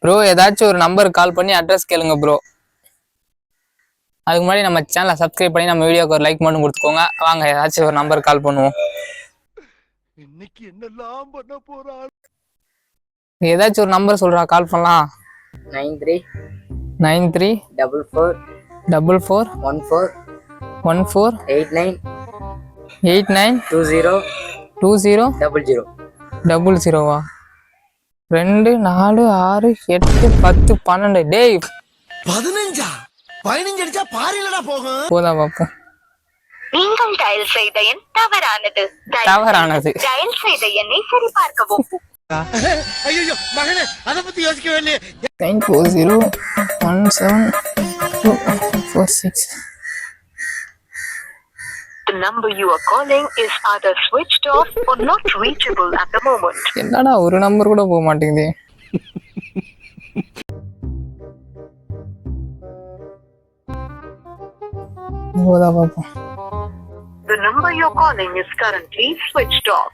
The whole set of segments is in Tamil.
ப்ரோ ஏதாச்சும் ஒரு நம்பருக்கு கால் பண்ணி அட்ரஸ் கேளுங்க ப்ரோ. அதுக்கு முன்னாடி நம்ம சேனலை சப்ஸ்கிரைப் பண்ணி நம்ம வீடியோக்கு ஒரு லைக் மட்டும் கொடுத்துக்கோங்க. வாங்க ஏதாச்சும் ஒரு நம்பருக்கு கால் பண்ணுவோம். இன்னைக்கு என்னெல்லாம் பண்ண போறான்? ஏதாச்சும் ஒரு நம்பர் சொல்றா, கால் பண்ணலாம். 93 93 44 44 14 14 89 89 20 20 00. 00வா? 2 4 6 8 10 12. டேய் 15 அடிச்சா பாரிலடா போகும். போதா பாப்போம். நீங்கள் டயல் செய்த எண் தவறானது. தவறானது. டயல் செய்த எண்ணை சரி பார்க்கவும். ஐயோ மகனே, அத பத்தி யோசிக்கவே இல்லையே. 940172446. The number you are calling is either switched off or not reachable at the moment. என்னடா ஒரு நம்பர் கூட போக மாட்டேங்குது. போதா பாப்போம். The number you're calling is currently switched off.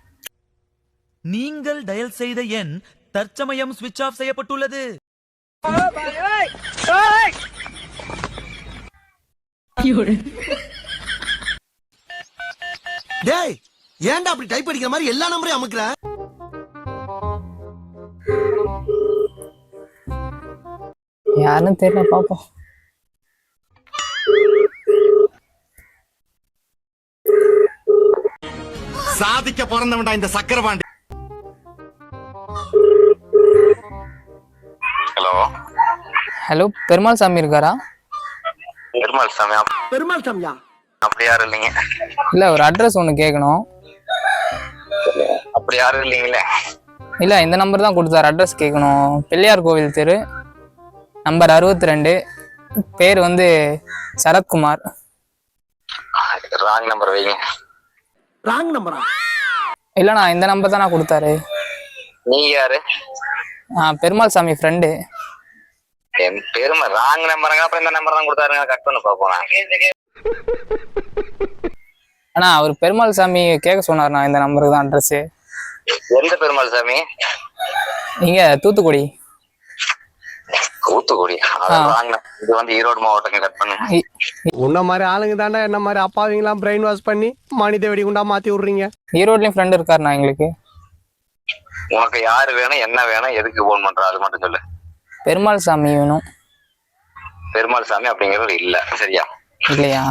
நீங்கள் டயல் செய்த எண் தற்சமயம் ஸ்விட்ச் ஆஃப் செய்யப்பட்டுள்ளது. டேய் ஏன்டா அப்படி டைப் அடிக்கிற மாதிரி எல்லா நம்பரையும் அமுக்குற? யாருன்னு தெரியல, பாப்போம். சாதிக்க பிறந்தவன்டா இந்த சக்கரபாண்டி. ஹலோ ஹலோ, பெருமாள் சாமி இருக்காரா? பெருமாள் சாமி பெருமாள் சாமியா? அப்படி யாரும் இல்லைங்க. இல்ல, ஒரு அட்ரஸ் ஒன்று கேட்கணும். அப்படி யாரும் இல்லைங்களே. இல்ல, இந்த நம்பர் தான் கொடுத்தாரு. அட்ரஸ் கேட்கணும். பிள்ளையார் கோவில் தெரு, நம்பர் 62, பேர் வந்து சரத்குமார். ராங் நம்பர் வைங்க. ராங் நம்பரா? இல்லண்ணா, இந்த நம்பர் தான் நான் கொடுத்தாரு. நீங்க யாரு? பெருமாள் சாமி ஃப்ரெண்டு. என் பெருமை ராங் நம்பருங்க. அப்புறம் இந்த நம்பர் தான் கொடுத்தாருங்க. கட் பண்ண பாப்போம். அண்ணா, அவர் பெருமாள் சாமி கேட்க சொன்னார்ண்ணா. இந்த நம்பருக்கு தான் அட்ரஸ். எந்த பெருமாள் சாமி? நீங்க தூத்துக்குடி. தூத்துக்குடி? இது வந்து ஈரோடு மாவட்டம். கட் பண்ணு. உன்ன மாதிரி ஆளுங்க தாண்டா என்ன மாதிரி அப்பாவிங்களாம் பிரெயின் வாஷ் பண்ணி மனித வெடிகுண்டா மாத்தி விடுறீங்க. ஈரோட்லயும் ஃப்ரெண்ட் இருக்காருண்ணா எங்களுக்கு. உனக்கு யாரு வேணும், என்ன வேணும், எதுக்கு போன் பண்ற, அது மட்டும் சொல்லு. பெருமாள் சாமி வேணும். பெருமாள் சாமி அப்படிங்கிறது இல்ல, சரியா? இல்லையா?